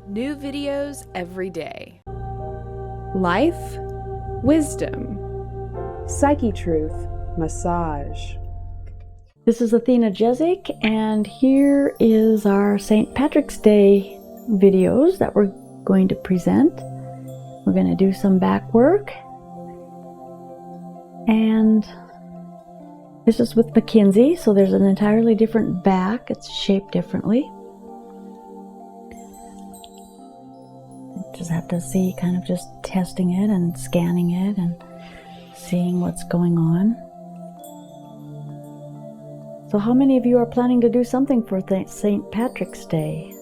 New videos every day. Life, wisdom, Psychetruth, massage. This is Athena Jezik, and here is our St. Patrick's Day videos that we're going to present. We're going to do some back work, and this is with Mackenzie, so there's an entirely different back. It's shaped differently. Just have to see, kind of just testing it and scanning it and seeing what's going on. So how many of you are planning to do something for St. Patrick's Day?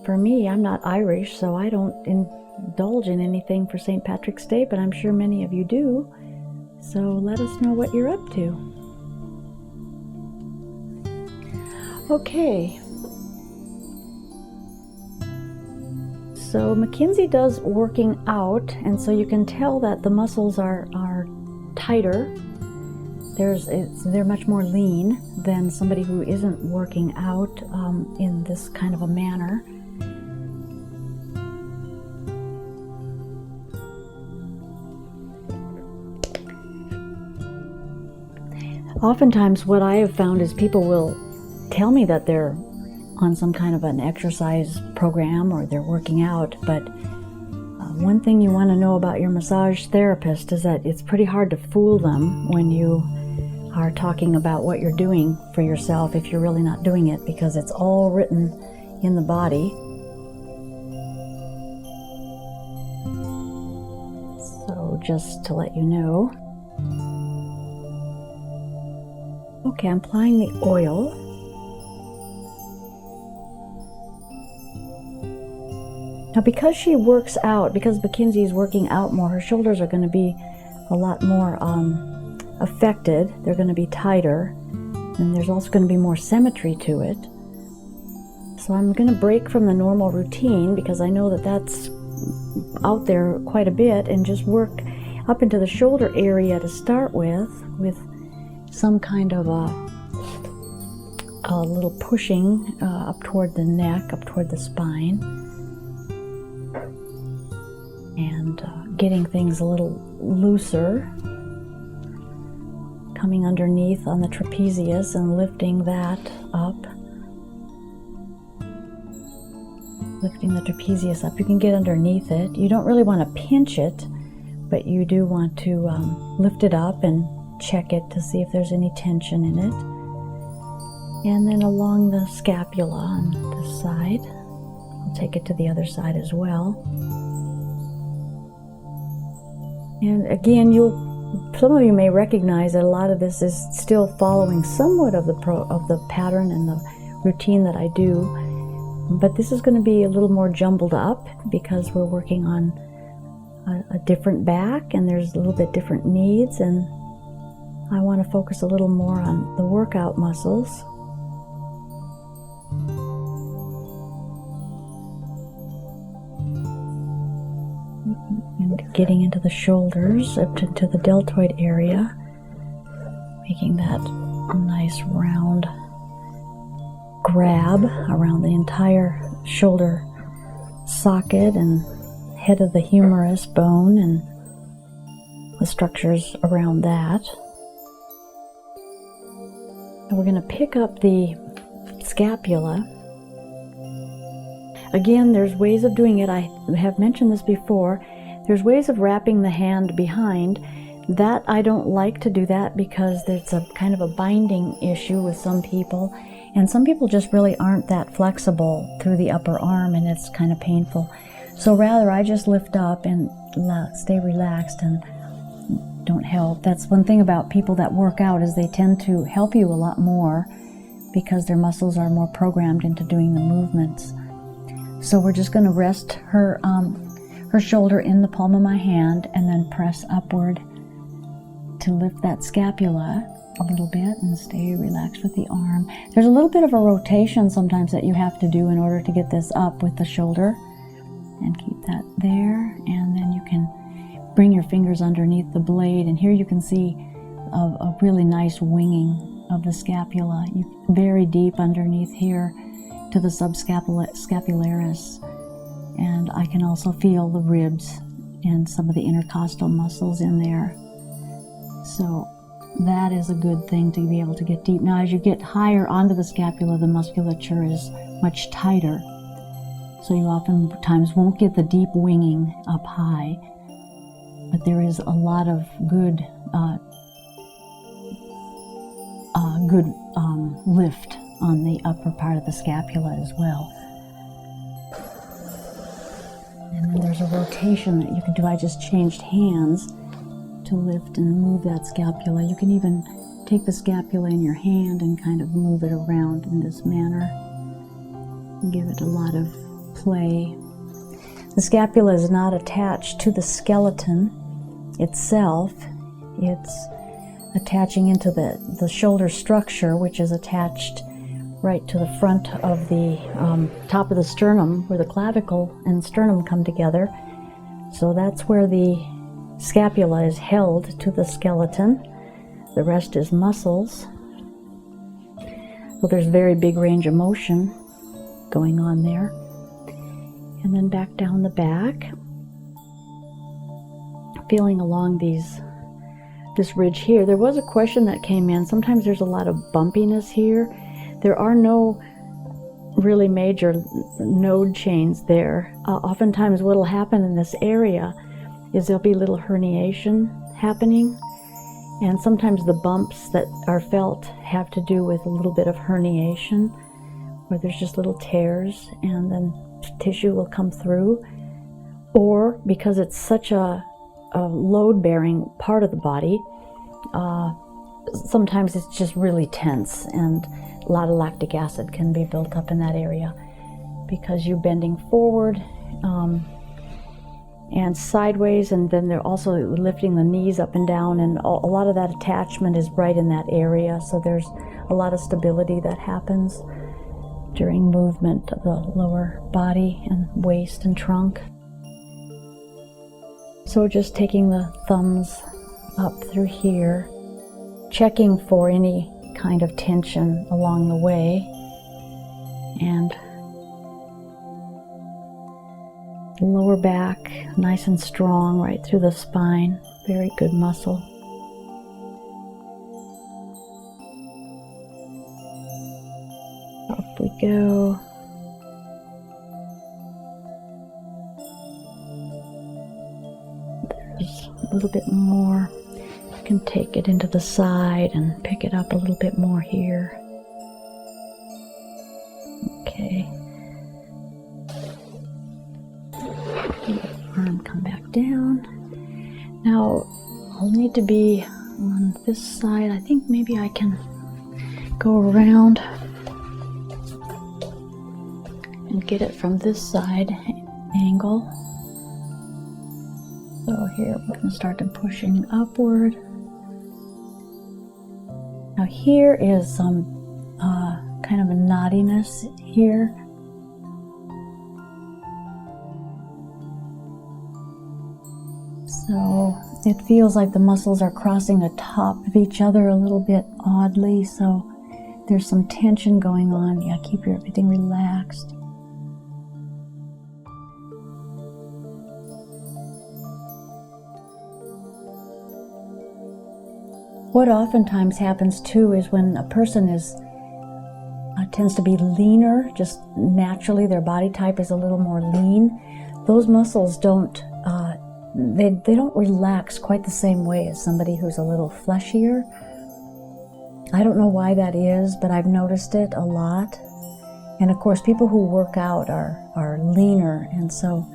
For me, I'm not Irish, so I don't indulge in anything for St. Patrick's Day, but I'm sure many of you do. So let us know what you're up to. Okay. So Mackenzie does working out, and so you can tell that the muscles are tighter. They're much more lean than somebody who isn't working out in this kind of a manner. Oftentimes what I have found is people will tell me that they're on some kind of an exercise program or they're working out, but one thing you want to know about your massage therapist is that it's pretty hard to fool them when you are talking about what you're doing for yourself if you're really not doing it, because it's all written in the body. So just to let you know. Okay, I'm applying the oil. Now because she works out, because Mackenzie is working out more, her shoulders are going to be a lot more affected. They're going to be tighter, and there's also going to be more symmetry to it. So I'm going to break from the normal routine, because I know that that's out there quite a bit, and just work up into the shoulder area to start with some kind of a little pushing up toward the neck, up toward the spine, and getting things a little looser, coming underneath on the trapezius and lifting that up, lifting the trapezius up. You can get underneath it. You don't really want to pinch it, but you do want to lift it up and check it to see if there's any tension in it. And then along the scapula on this side, I'll take it to the other side as well. And again, some of you may recognize that a lot of this is still following somewhat of the pattern and the routine that I do, but this is going to be a little more jumbled up because we're working on a different back, and there's a little bit different needs, and I want to focus a little more on the workout muscles. And getting into the shoulders, up to the deltoid area, making that nice round grab around the entire shoulder socket and head of the humerus bone and the structures around that. And we're going to pick up the scapula. Again, there's ways of doing it. I have mentioned this before. There's ways of wrapping the hand behind. That I don't like to do that because it's a kind of a binding issue with some people, and some people just really aren't that flexible through the upper arm, and it's kind of painful. So rather I just lift up and stay relaxed and don't help. That's one thing about people that work out, is they tend to help you a lot more because their muscles are more programmed into doing the movements. So we're just going to rest her shoulder in the palm of my hand and then press upward to lift that scapula a little bit and stay relaxed with the arm. There's a little bit of a rotation sometimes that you have to do in order to get this up with the shoulder, and keep that there, and then you can bring your fingers underneath the blade, and here you can see a really nice winging of the scapula. Very deep underneath here to the subscapularis And I can also feel the ribs and some of the intercostal muscles in there. So that is a good thing to be able to get deep. Now, as you get higher onto the scapula, the musculature is much tighter. So you oftentimes won't get the deep winging up high. But there is a lot of good lift on the upper part of the scapula as well. And then there's a rotation that you can do. I just changed hands to lift and move that scapula. You can even take the scapula in your hand and kind of move it around in this manner and give it a lot of play. The scapula is not attached to the skeleton itself. It's attaching into the shoulder structure, which is attached right to the front of the top of the sternum, where the clavicle and sternum come together. So that's where the scapula is held to the skeleton. The rest is muscles. So there's very big range of motion going on there. And then back down the back, feeling along this ridge here. There was a question that came in. Sometimes there's a lot of bumpiness here. There are no really major node chains there. Oftentimes what will happen in this area is there'll be little herniation happening, and sometimes the bumps that are felt have to do with a little bit of herniation, where there's just little tears and then tissue will come through, or because it's such a load-bearing part of the body, sometimes it's just really tense, and a lot of lactic acid can be built up in that area because you're bending forward and sideways, and then they're also lifting the knees up and down, and a lot of that attachment is right in that area, so there's a lot of stability that happens during movement of the lower body and waist and trunk. So just taking the thumbs up through here, checking for any kind of tension along the way, and lower back nice and strong right through the spine. Very good muscle. Up we go. There's a little bit more. You can take it into the side and pick it up a little bit more here. Okay. Arm come back down. Now I'll need to be on this side. I think maybe I can go around and get it from this side angle. So here we're going to start pushing upward. Now here is some kind of a knottiness here. So it feels like the muscles are crossing the top of each other a little bit oddly, so there's some tension going on. Yeah, keep everything relaxed. What oftentimes happens too is when a person tends to be leaner, just naturally their body type is a little more lean, those muscles don't they don't relax quite the same way as somebody who's a little fleshier. I don't know why that is, but I've noticed it a lot. And of course, people who work out are leaner, and so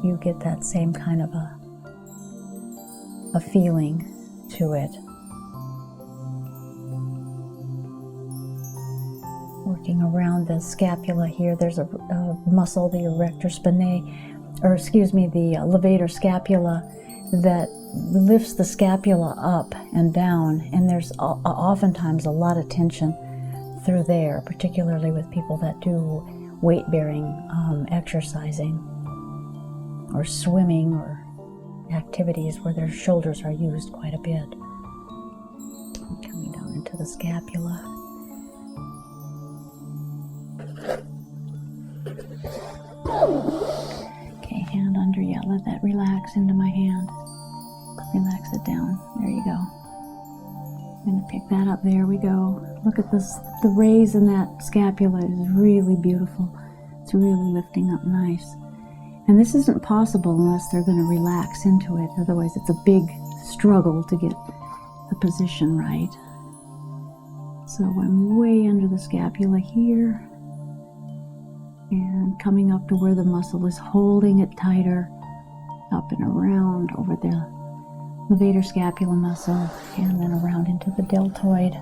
you get that same kind of a feeling to it. Working around the scapula here, there's a muscle, the erector spinae, or excuse me, the levator scapula, that lifts the scapula up and down, and there's oftentimes a lot of tension through there, particularly with people that do weight-bearing exercising or swimming or activities where their shoulders are used quite a bit. Coming down into the scapula. hand under. Yeah, let that relax into my hand. Relax it down. There you go. I'm going to pick that up. There we go. Look at this. The raise in that scapula is really beautiful. It's really lifting up nice. And this isn't possible unless they're going to relax into it. Otherwise, it's a big struggle to get the position right. So I'm way under the scapula here. And coming up to where the muscle is holding it tighter, up and around over the levator scapula muscle, and then around into the deltoid.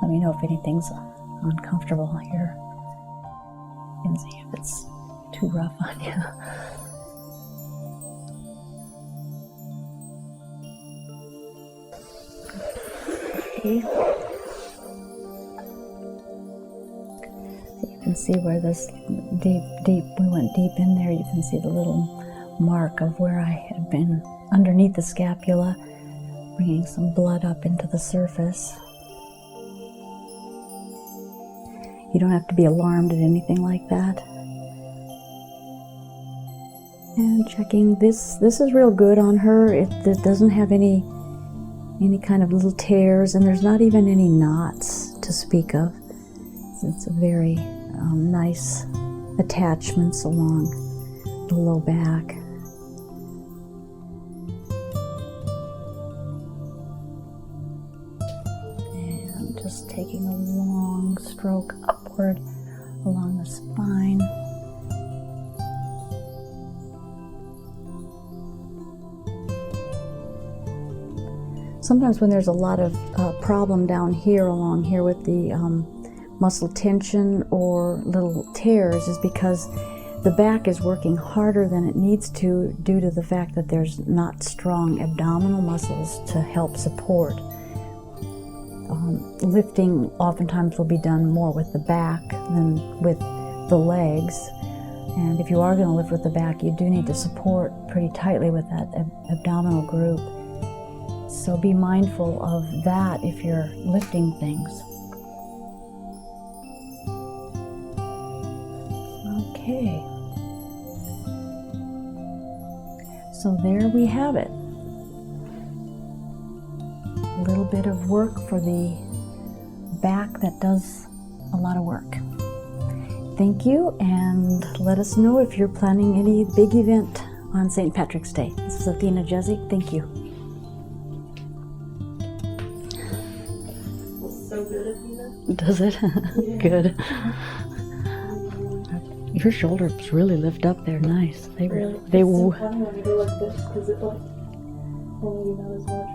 Let me know if anything's uncomfortable here. And see if it's too rough on you. Okay. So you can see where this we went deep in there. You can see the little mark of where I had been underneath the scapula, bringing some blood up into the surface. You don't have to be alarmed at anything like that. And checking this is real good on her. It doesn't have any kind of little tears, and there's not even any knots to speak of. It's a very nice attachments along the low back. And just taking a long stroke upward along the spine. Sometimes when there's a lot of problem down here, along here with the muscle tension or little tears, is because the back is working harder than it needs to due to the fact that there's not strong abdominal muscles to help support. Lifting oftentimes will be done more with the back than with the legs. And if you are going to lift with the back, you do need to support pretty tightly with that abdominal group. So be mindful of that if you're lifting things. Okay. So there we have it. A little bit of work for the back that does a lot of work. Thank you, and let us know if you're planning any big event on St. Patrick's Day. This is Athena Jezik. Thank you. So good, Athena. Does it? Yeah. Good. Your shoulders really lift up there. Nice. Really? It's so funny when you go like this because it like, only not as much.